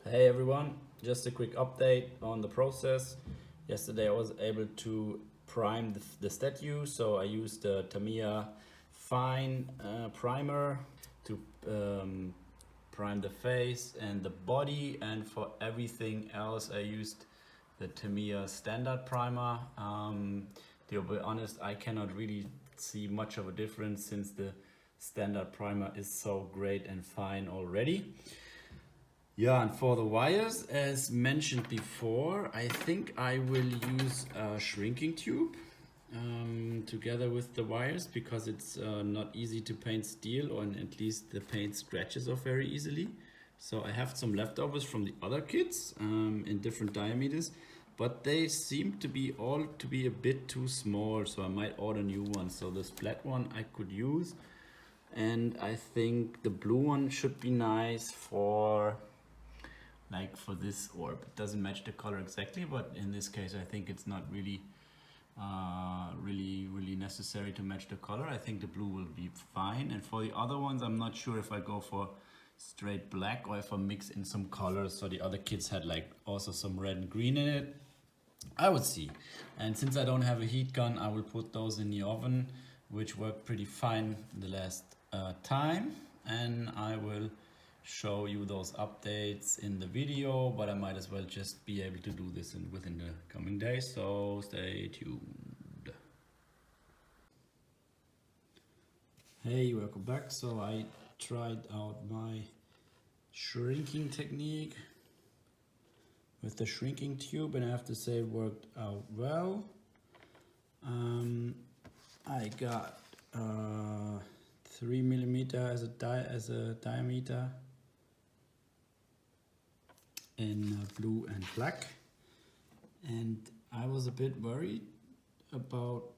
Hey everyone, just a quick update on the process. Yesterday I was able to prime the statue, so I used the Tamiya fine primer to prime the face and the body, and for everything else I used the Tamiya standard primer. To be honest, I cannot really see much of a difference since the standard primer is so great and fine already. Yeah, and for the wires, as mentioned before, I think I will use a shrinking tube together with the wires because it's not easy to paint steel, or at least the paint scratches off very easily. So I have some leftovers from the other kits in different diameters, but they seem to be all to be a bit too small, so I might order new ones. So this flat one I could use, and I think the blue one should be nice for this orb. It doesn't match the color exactly, but in this case I think it's not really really necessary to match the color. I think the blue will be fine, and for the other ones I'm not sure if I go for straight black or if I mix in some colors. So the other kids had like also some red and green in it. I would see. And since I don't have a heat gun, I will put those in the oven, which worked pretty fine the last time, and I will show you those updates in the video, but I might as well just be able to do this within the coming days, so stay tuned. Hey, welcome back. So I tried out my shrinking technique with the shrinking tube, and I have to say it worked out well. I got 3mm as a diameter in blue and black, and I was a bit worried about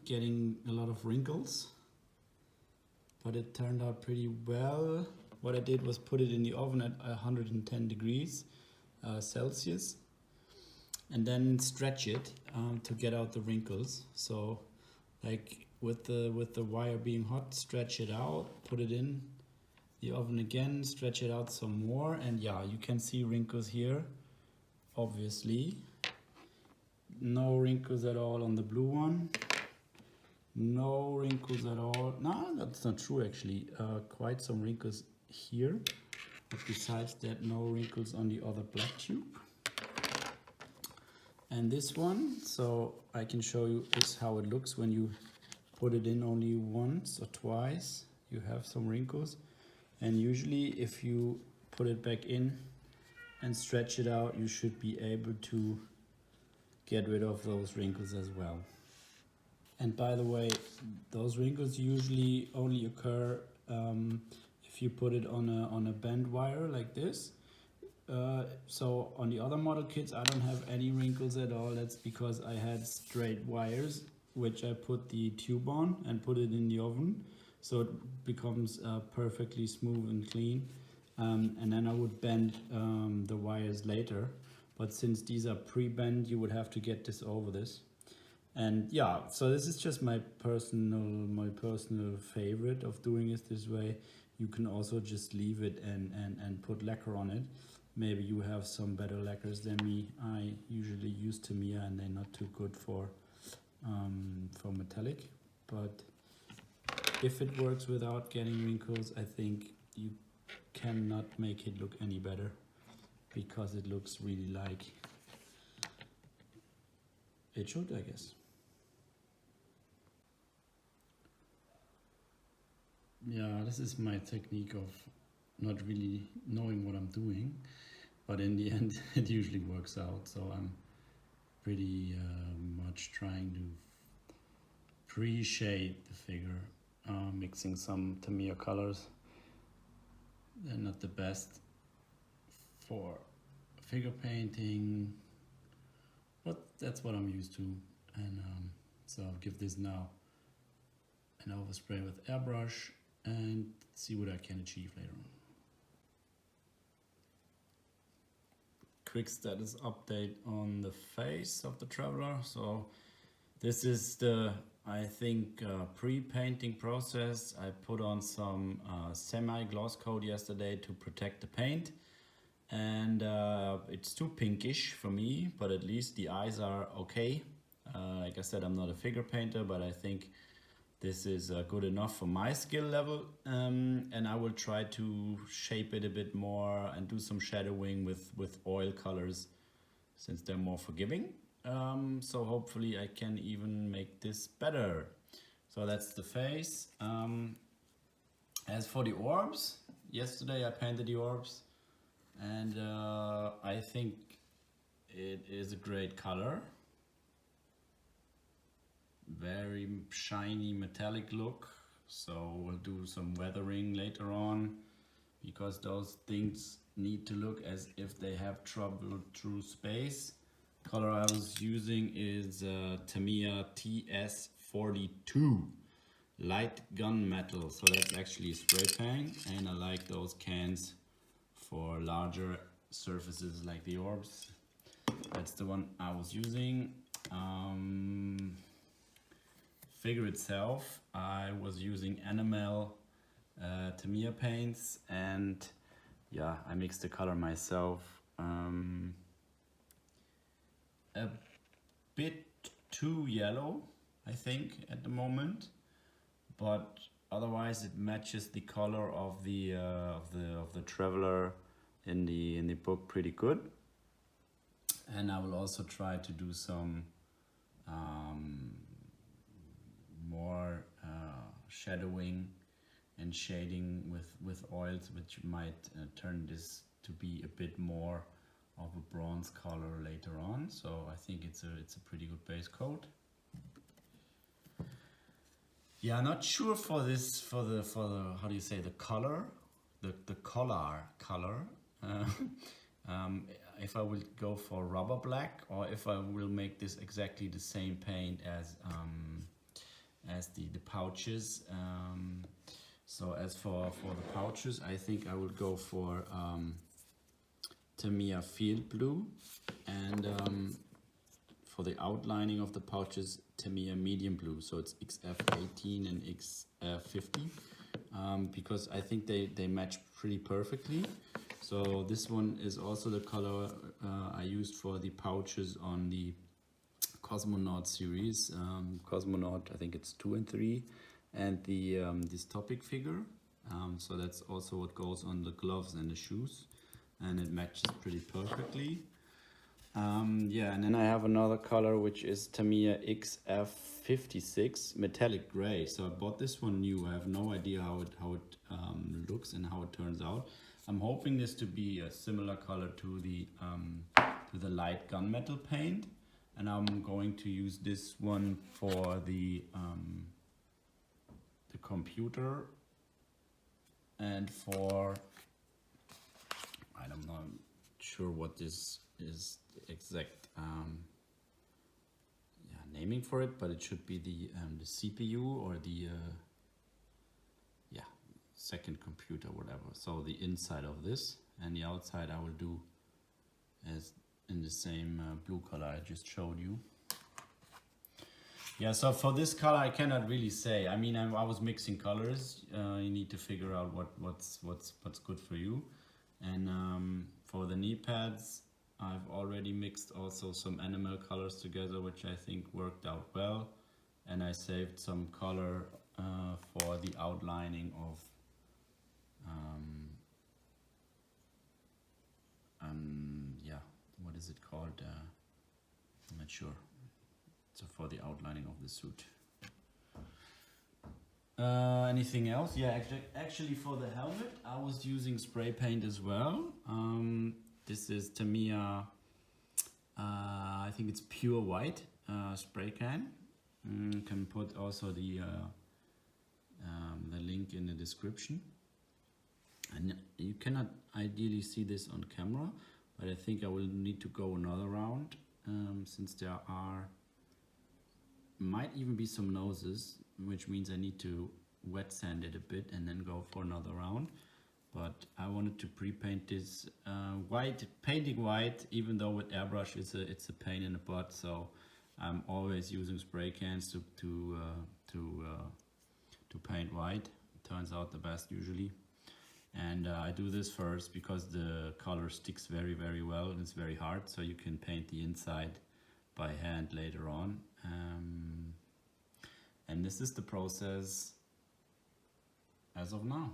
getting a lot of wrinkles, but it turned out pretty well. What I did was put it in the oven at 110 degrees Celsius, and then stretch it to get out the wrinkles. So like with the wire being hot, stretch it out, put it in the oven again, stretch it out some more, and yeah, you can see wrinkles here, obviously. No wrinkles at all on the blue one. No wrinkles at all. No, that's not true actually. Quite some wrinkles here, but besides that, no wrinkles on the other black tube. And this one, so I can show you is how it looks when you put it in only once or twice. You have some wrinkles. And usually if you put it back in and stretch it out, you should be able to get rid of those wrinkles as well. And by the way, those wrinkles usually only occur if you put it on a bent wire like this. So on the other model kits I don't have any wrinkles at all. That's because I had straight wires which I put the tube on and put it in the oven, so it becomes perfectly smooth and clean, and then I would bend the wires later, but since these are pre-bent you would have to get this over this. And yeah, so this is just my personal favorite of doing it this way. You can also just leave it and put lacquer on it. Maybe you have some better lacquers than me. I usually use Tamiya and they're not too good for metallic, but if it works without getting wrinkles, I think you cannot make it look any better, because it looks really like it should, I guess. Yeah, this is my technique of not really knowing what I'm doing, but in the end it usually works out. So I'm pretty much trying to pre-shade the figure, mixing some Tamiya colors. They're not the best for figure painting, but that's what I'm used to. And so I'll give this now an overspray with airbrush and see what I can achieve later on. Quick status update on the face of the Traveler. So this is the, I think, pre-painting process. I put on some semi-gloss coat yesterday to protect the paint. and it's too pinkish for me, but at least the eyes are okay. Like I said, I'm not a figure painter, but I think this is good enough for my skill level, and I will try to shape it a bit more and do some shadowing with oil colors since they're more forgiving. So hopefully I can even make this better. So that's the face. As for the orbs, yesterday I painted the orbs, and I think it is a great color. Very shiny metallic look, so we'll do some weathering later on because those things need to look as if they have trouble through space. Color I was using is Tamiya TS42 light gunmetal, so that's actually spray paint, and I like those cans for larger surfaces like the orbs. That's the one I was using. Figure itself, I was using enamel Tamiya paints, and yeah, I mixed the color myself. A bit too yellow, I think, at the moment, but otherwise it matches the color of the traveler in the book pretty good. And I will also try to do some more shadowing and shading with oils, which might turn this to be a bit more of a bronze color later on. So I think it's a pretty good base coat. Yeah, not sure for this for the how do you say, the color, the collar color. If I will go for rubber black, or if I will make this exactly the same paint as the pouches. So as for the pouches, I think I would go for Tamiya Field Blue, and for the outlining of the pouches, Tamiya Medium Blue. So it's XF18 and XF50, because I think they match pretty perfectly. So this one is also the color I used for the pouches on the Cosmonaut series. Cosmonaut, I think it's 2 and 3, and the this topic figure. So that's also what goes on the gloves and the shoes, and it matches pretty perfectly. Yeah, and then I have another color which is Tamiya XF56 metallic gray. So I bought this one new. I have no idea how it looks and how it turns out. I'm hoping this to be a similar color to the light gunmetal paint, and I'm going to use this one for the computer, and for, I'm not sure what this is the exact naming for it, but it should be the CPU or the second computer, whatever. So the inside of this, and the outside I will do as in the same blue color I just showed you. Yeah, so for this color I cannot really say. I mean, I was mixing colors. You need to figure out what's good for you. And for the knee pads, I've already mixed also some enamel colors together, which I think worked out well. And I saved some color for the outlining of what is it called? I'm not sure. So for the outlining of the suit. Anything else? Yeah, actually for the helmet, I was using spray paint as well. This is Tamiya, I think it's pure white spray can. Can put also the link in the description. And you cannot ideally see this on camera, but I think I will need to go another round, since there might even be some noses, which means I need to wet sand it a bit and then go for another round. But I wanted to pre-paint this white. Painting white, even though with airbrush it's a pain in the butt, so I'm always using spray cans to paint white. It turns out the best usually. And I do this first because the color sticks very, very well and it's very hard, so you can paint the inside by hand later on. And this is the process as of now.